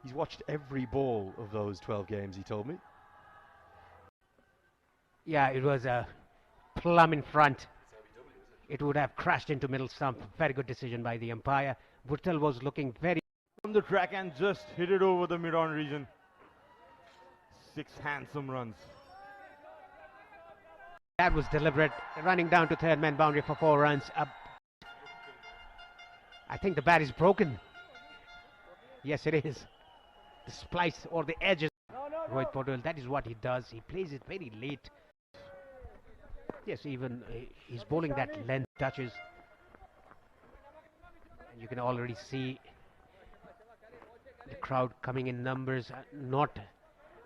He's watched every ball of those 12 games, he told me. Yeah, it was a plumb in front. It would have crashed into middle stump. Very good decision by the umpire. Buttel was looking very from the track and just hit it over the mid-on region. 6 handsome runs. That was deliberate. Running down to third man boundary for 4 runs. I think the bat is broken. Yes, it is. The splice or the edges. Rohit Patel, that is what he does. He plays it very late. Yes, even he's bowling that length touches. And you can already see the crowd coming in numbers, not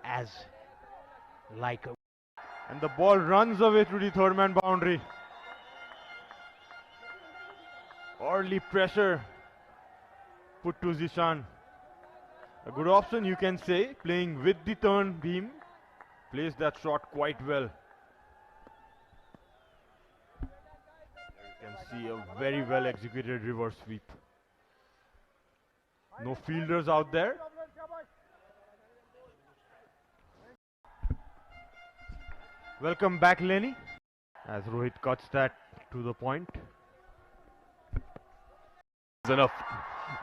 as like a. And the ball runs away through the third man boundary. Early pressure put to Zishan. A good option, you can say, playing with the turn beam. Plays that shot quite well. You can see a very well executed reverse sweep. No fielders out there. Welcome back, Lenny. As Rohit cuts that to the point. Enough.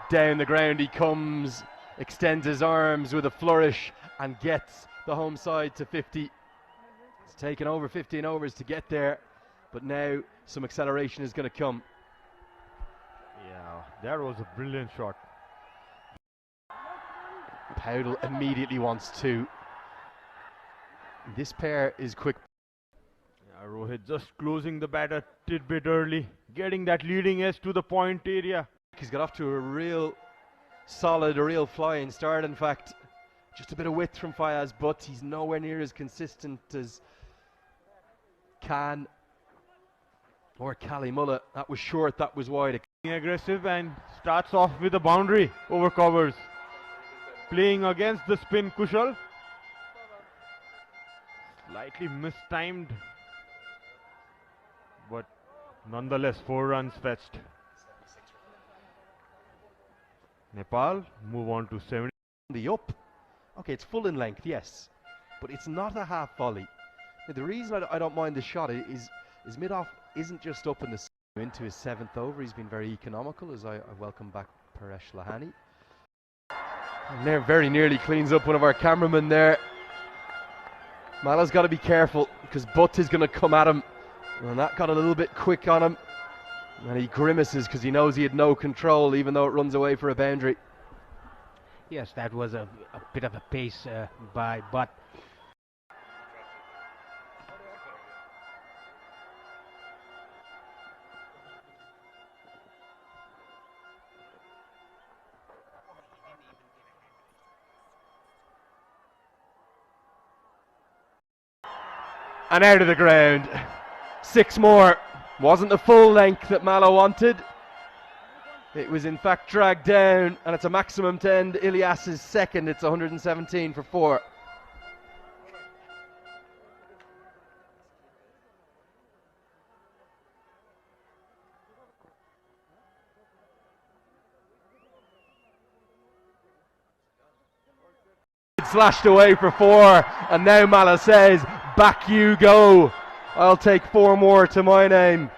Down the ground he comes, extends his arms with a flourish and gets the home side to 50. It's taken over 15 overs to get there, but now some acceleration is going to come. Yeah, that was a brilliant shot. Powdell immediately wants 2. This pair is quick. Yeah, Rohit just closing the bat a tidbit early, getting that leading edge to the point area. He's got off to a real solid, a real flying start. In fact, just a bit of width from Fayaz, but he's nowhere near as consistent as Khan or Kali Mullah. That was short, that was wide. Aggressive and starts off with a boundary over covers. Playing against the spin Kushal. Slightly mistimed, but nonetheless 4 runs fetched. Nepal move on to 70. The up. Okay, it's full in length, yes, but it's not a half volley. Now, the reason I don't mind the shot is mid-off isn't just up in the into his 7th over. He's been very economical, as I welcome back Paresh Lahani. And there very nearly cleans up one of our cameramen there. Malla's got to be careful because Butt is going to come at him, and that got a little bit quick on him, and he grimaces because he knows he had no control, even though it runs away for a boundary. Yes, that was a bit of a pace by Butt. And out of the ground. 6 more. Wasn't the full length that Malla wanted. It was in fact dragged down, and it's a maximum to end Ilyas's 2nd. It's 117 for 4. Slashed away for 4, and now Malla says, back you go. I'll take 4 more to my name.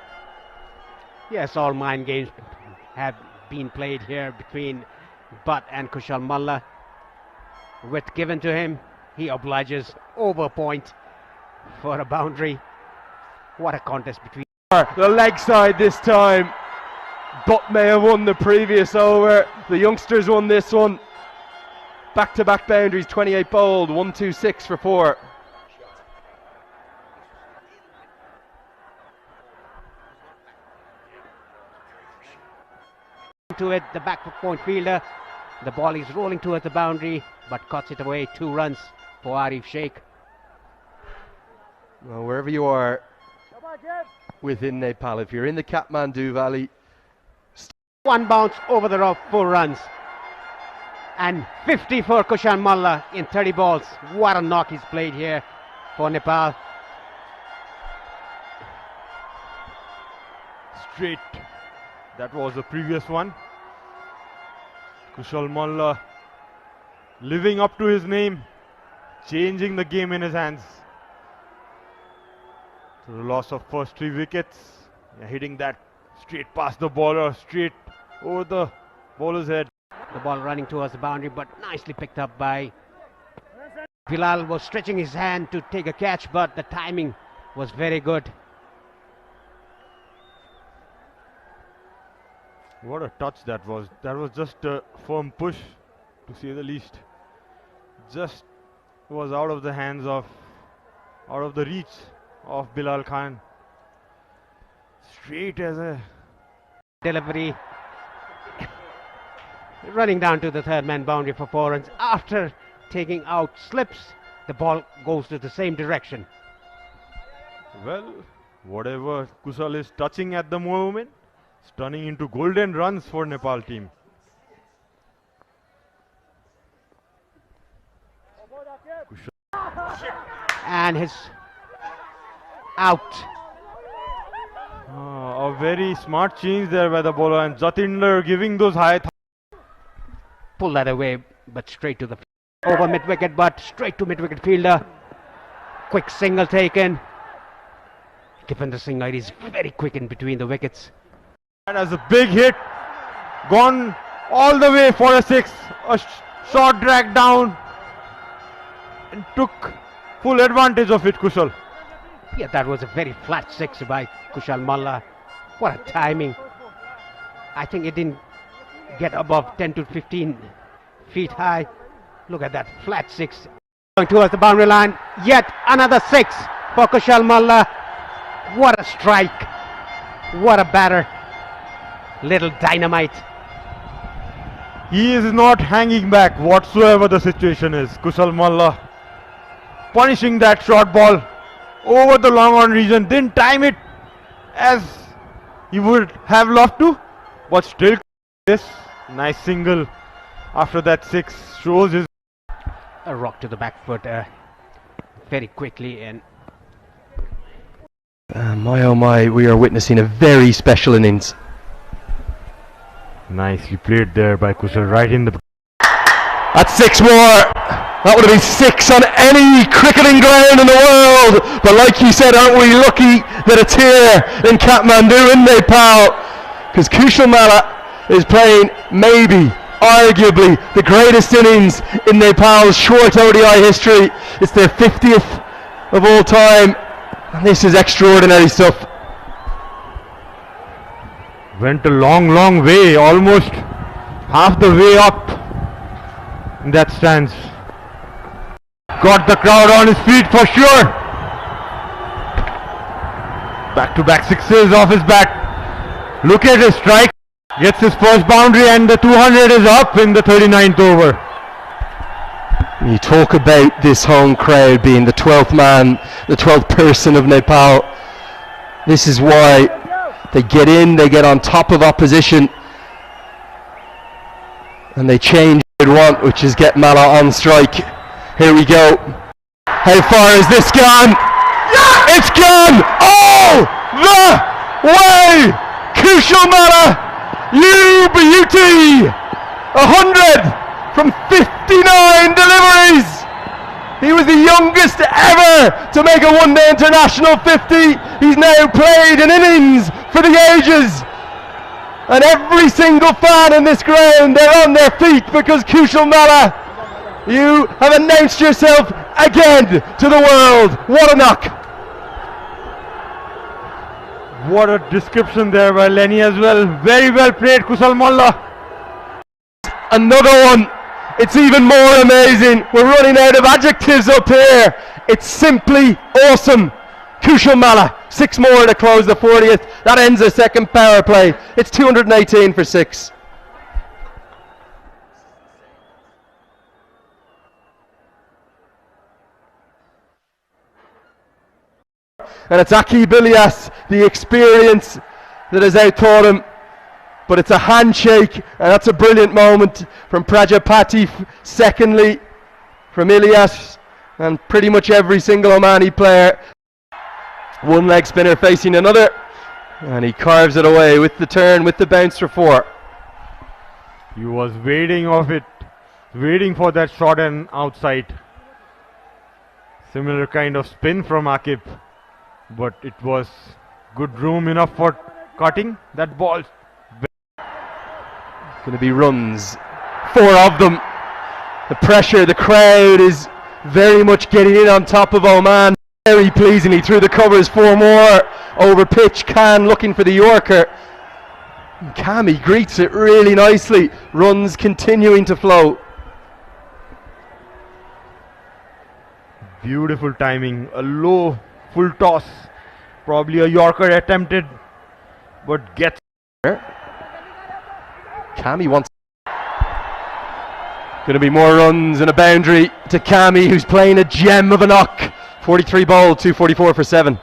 Yes, all mind games have been played here between Butt and Kushal Malla. Width given to him, he obliges over point for a boundary. What a contest between the leg side this time. Butt may have won the previous over. The youngsters won this one. Back-to-back boundaries, 28 bowled, 126 for 4. To it, the back point fielder. The ball is rolling towards the boundary, but cuts it away. 2 runs for Arif Sheikh. Well, wherever you are within Nepal, if you're in the Kathmandu Valley, 1 bounce over the rope, 4 runs. And 50 for Kushan Malla in 30 balls. What a knock he's played here for Nepal. Straight. That was the previous one. Kushal Malla living up to his name, changing the game in his hands. So the loss of first 3 wickets, hitting that straight past the bowler, straight over the bowler's head. The ball running towards the boundary, but nicely picked up by Bilal. Was stretching his hand to take a catch, but the timing was very good. What a touch that was. That was just a firm push, to say the least. Just was out of the hands of, out of the reach of Bilal Khan. Straight as a Delivery. Running down to the third man boundary for 4 runs. After taking out slips, the ball goes to the same direction. well, whatever Kusal is touching at the moment, it's turning into golden runs for Nepal team. And his out. A very smart change there by the bowler, and Jatinder giving those high. Pull that away, but straight to the over mid wicket, but straight to mid wicket fielder. Quick single taken. Defender Singh is very quick in between the wickets. That has a big hit, gone all the way for a 6. A short drag down, and took full advantage of it, Kusal. Yeah, that was a very flat 6 by Kushal Malla. What a timing. I think it didn't get above 10 to 15 feet high. Look at that flat 6 going towards the boundary line. Yet another 6 for Kushal Malla. What a strike. What a batter. Little dynamite. He is not hanging back whatsoever the situation is. Kusal Malla punishing that short ball over the long on region. Didn't time it as he would have loved to, but still this nice single after that 6 shows his. A rock to the back foot very quickly, and My oh my, we are witnessing a very special innings. Nicely played there by Kusal, right in the. That's 6 more. That would have been 6 on any cricketing ground in the world. But like you said, aren't we lucky that it's here in Kathmandu in Nepal? Because Kushal Malla is playing maybe, arguably, the greatest innings in Nepal's short ODI history. It's their 50th of all time. And this is extraordinary stuff. Went a long way, almost half the way up in that stance. Got the crowd on his feet for sure. Back-to-back 6s off his bat. Look at his strike. Gets his first boundary, and the 200 is up in the 39th over. You talk about this home crowd being the 12th man, the 12th person of Nepal. This is why they get in, they get on top of opposition, and they change what they want, which is get Malla on strike. Here we go. How far is this gone? It's gone all the way! Kushal Malla, you beauty! 100 from 59 deliveries! He was the youngest ever to make a one-day international 50. He's now played an innings for the ages. And every single fan in this ground, they're on their feet because Kushal Malla, you have announced yourself again to the world. What a knock. What a description there by Lenny as well. Very well played, Kusal Malla. Another one. It's even more amazing. We're running out of adjectives up here. It's simply awesome. Kushal Malla, 6 more to close the 40th. That ends the second power play. It's 218 for 6. And it's Akib Ilyas, the experience that has outtaught him. But it's a handshake, and that's a brilliant moment from Prajapati. Secondly, from Ilyas, and pretty much every single Omani player. One leg spinner facing another, and he carves it away with the turn, with the bounce for 4. He was waiting of it waiting for that shot and outside. Similar kind of spin from Akib, but it was good room enough for cutting that ball. Going to be runs, 4 of them. The pressure, the crowd is very much getting in on top of Oman. Very pleasingly through the covers, 4 more. Over pitch, Khan looking for the Yorker. Kami greets it really nicely. Runs continuing to flow. Beautiful timing, a low full toss, probably a Yorker attempted, but gets. Kami wants. Going to be more runs and a boundary to Kami, who's playing a gem of a knock. 43 ball, 244 for 7.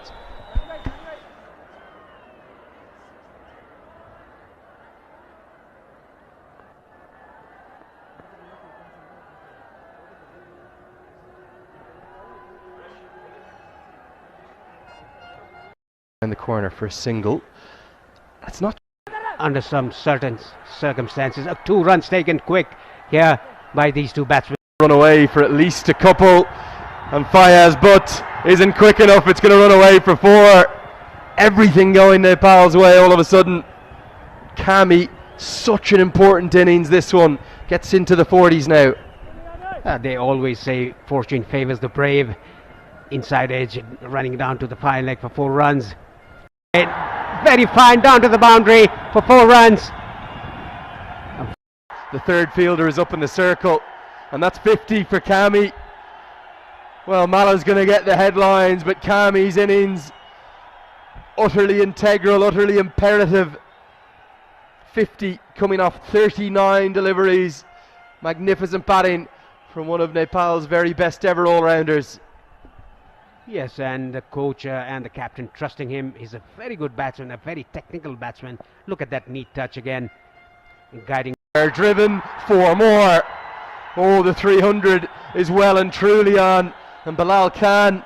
In the corner for a single. That's not Under some certain circumstances. 2 runs taken quick here by these 2 batsmen. run away for at least a couple, and Fayaz Butt isn't quick enough. It's going to run away for 4. Everything going Nepal's way all of a sudden. Kami, such an important innings this one, gets into the 40s now. They always say fortune favors the brave. Inside edge, running down to the fine leg for 4 runs. And very fine down to the boundary for 4 runs. The third fielder is up in the circle, and that's 50 for Kami. Well, Malla's going to get the headlines, but Kami's innings, utterly integral, utterly imperative. 50 coming off 39 deliveries. Magnificent batting from one of Nepal's very best ever all-rounders. Yes, and the coach and the captain trusting him. He's a very good batsman, a very technical batsman. Look at that neat touch again, guiding. They're driven, 4 more. Oh, the 300 is well and truly on. And Bilal Khan,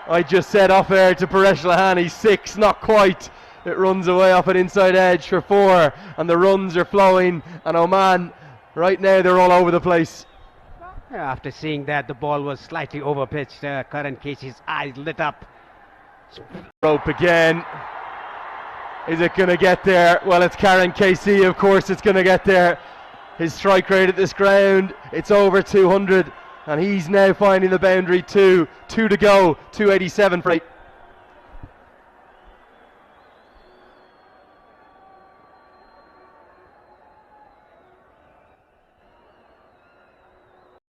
I just said off air to Paresh Lahani, 6, not quite. It runs away off an inside edge for 4, and the runs are flowing. And Oman, right now, they're all over the place. After seeing that, the ball was slightly overpitched. Karan Casey's eyes lit up. Rope again. Is it going to get there? Well, it's Karen Casey, of course it's going to get there. His strike rate at this ground, it's over 200, and he's now finding the boundary. 2 to go, 287 for 8.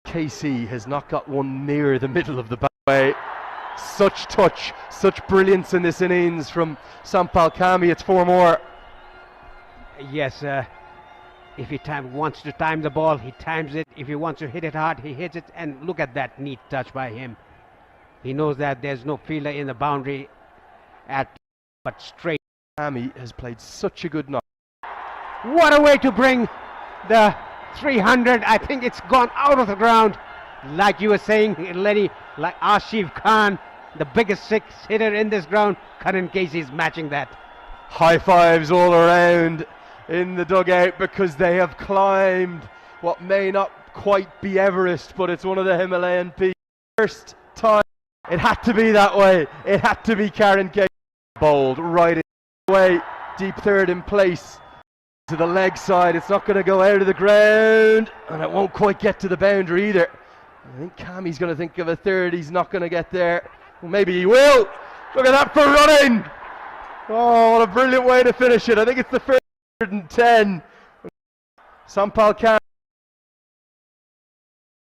Casey has not got one near the middle of the way. Such touch, such brilliance in this innings from Sampal Kami. It's 4 more. Yes, if he wants to time the ball, he times it. If he wants to hit it hard, he hits it. And look at that neat touch by him. He knows that there's no fielder in the boundary, but straight. Kami has played such a good knock. What a way to bring the 300. I think it's gone out of the ground. Like you were saying, Lenny, like Ashif Khan, the biggest 6 hitter in this ground. Karan Casey is matching that. High fives all around in the dugout, because they have climbed what may not quite be Everest, but it's one of the Himalayan peaks. First time, it had to be that way. It had to be Karen Casey. Bowled right in the way, deep third in place. To the leg side, it's not going to go out of the ground, and it won't quite get to the boundary either. I think Kami's going to think of a third. He's not going to get there. Well, maybe he will. Look at that for running. Oh, what a brilliant way to finish it. I think it's the first 110. Sampal Khan